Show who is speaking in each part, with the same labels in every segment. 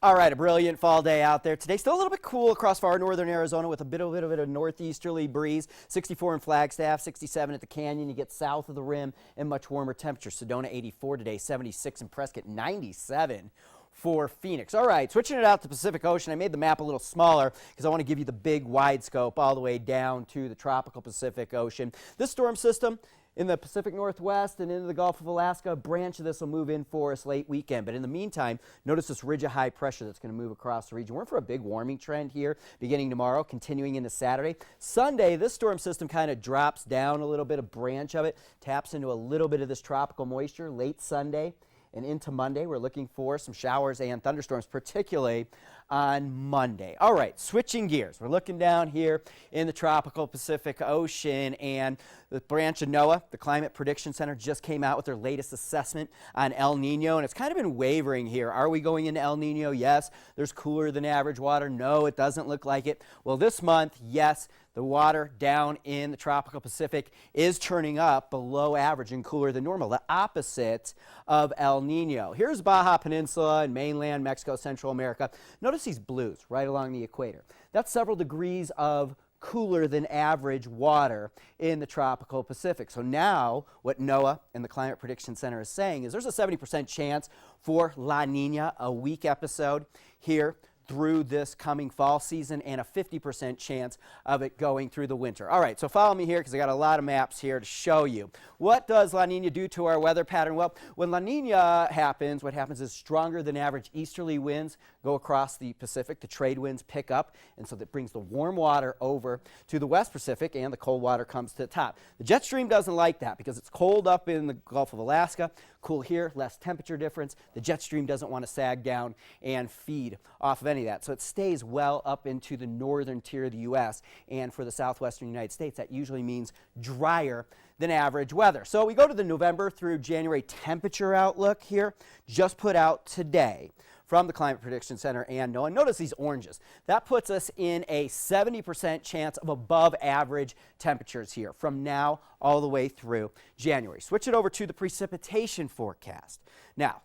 Speaker 1: All right, a brilliant fall day out there today. Still a little bit cool across far northern Arizona with a bit of a northeasterly breeze. 64 in Flagstaff, 67 at the Canyon. You get south of the rim and much warmer temperatures. Sedona 84 today, 76 in Prescott, 97 for Phoenix. All right, switching it out to the Pacific Ocean. I made the map a little smaller because I want to give you the big wide scope all the way down to the tropical Pacific Ocean. This storm system in the Pacific Northwest and into the Gulf of Alaska, a branch of this will move in for us late weekend. But in the meantime, notice this ridge of high pressure that's going to move across the region. We're in for a big warming trend here beginning tomorrow, continuing into Saturday. Sunday, this storm system kind of drops down a little bit, a branch of it, taps into a little bit of this tropical moisture late Sunday. And into Monday, we're looking for some showers and thunderstorms, particularly on Monday. All right, switching gears. We're looking down here in the tropical Pacific Ocean, and the branch of NOAA, the Climate Prediction Center, just came out with their latest assessment on El Nino, and it's kind of been wavering here. Are we going into El Nino? Yes. There's cooler than average water. No, it doesn't look like it. Well, this month, yes, the water down in the tropical Pacific is turning up below average and cooler than normal, the opposite of El Nino. Here's Baja Peninsula and mainland Mexico, Central America. Notice these blues right along the equator. That's several degrees of cooler than average water in the tropical Pacific. So now what NOAA and the Climate Prediction Center is saying is there's a 70% chance for La Nina, a weak episode here through this coming fall season, and a 50% chance of it going through the winter. All right, so follow me here because I got a lot of maps here to show you. What does La Nina do to our weather pattern? Well, when La Nina happens, what happens is stronger than average easterly winds go across the Pacific. The trade winds pick up, and so that brings the warm water over to the West Pacific, and the cold water comes to the top. The jet stream doesn't like that because it's cold up in the Gulf of Alaska, cool here, less temperature difference. The jet stream doesn't want to sag down and feed off of any of that. So it stays well up into the northern tier of the U.S. And for the southwestern United States, that usually means drier than average weather. So we go to the November through January temperature outlook here, just put out today from the Climate Prediction Center and NOAA. Notice these oranges. That puts us in a 70% chance of above average temperatures here from now all the way through January. Switch it over to the precipitation forecast. Now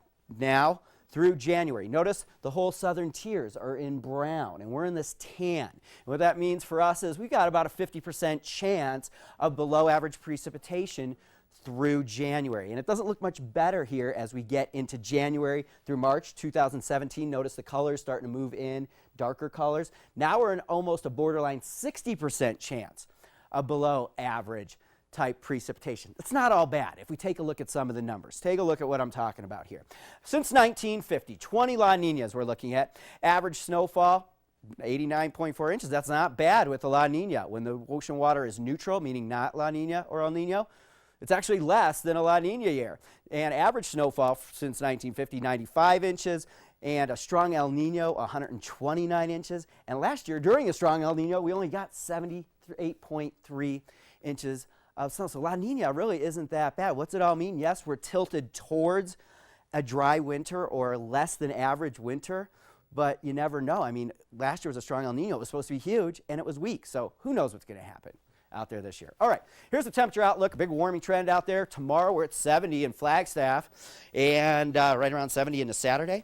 Speaker 1: through January. Notice the whole southern tiers are in brown, and we're in this tan. And what that means for us is we've got about a 50% chance of below average precipitation through January. And it doesn't look much better here as we get into January through March 2017. Notice the colors starting to move in, darker colors. Now we're in almost a borderline 60% chance of below average type precipitation. It's not all bad if we take a look at some of the numbers. Take a look at what I'm talking about here. Since 1950, 20 La Ninas we're looking at. Average snowfall, 89.4 inches. That's not bad with the La Nina. When the ocean water is neutral, meaning not La Nina or El Nino, it's actually less than a La Nina year. And average snowfall since 1950, 95 inches. And a strong El Nino, 129 inches. And last year, during a strong El Nino, we only got 78.3 inches of snow. So La Nina really isn't that bad. What's it all mean? Yes, we're tilted towards a dry winter or less than average winter, but you never know. I mean, last year was a strong El Nino. It was supposed to be huge, and it was weak. So who knows what's going to happen out there this year. All right, here's the temperature outlook, a big warming trend out there. Tomorrow we're at 70 in Flagstaff, and right around 70 into Saturday.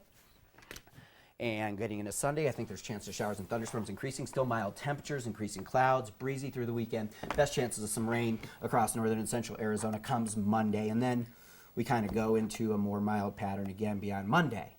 Speaker 1: And getting into Sunday, I think there's chance of showers and thunderstorms increasing. Still mild temperatures, increasing clouds, breezy through the weekend. Best chances of some rain across northern and central Arizona comes Monday. And then we kind of go into a more mild pattern again beyond Monday.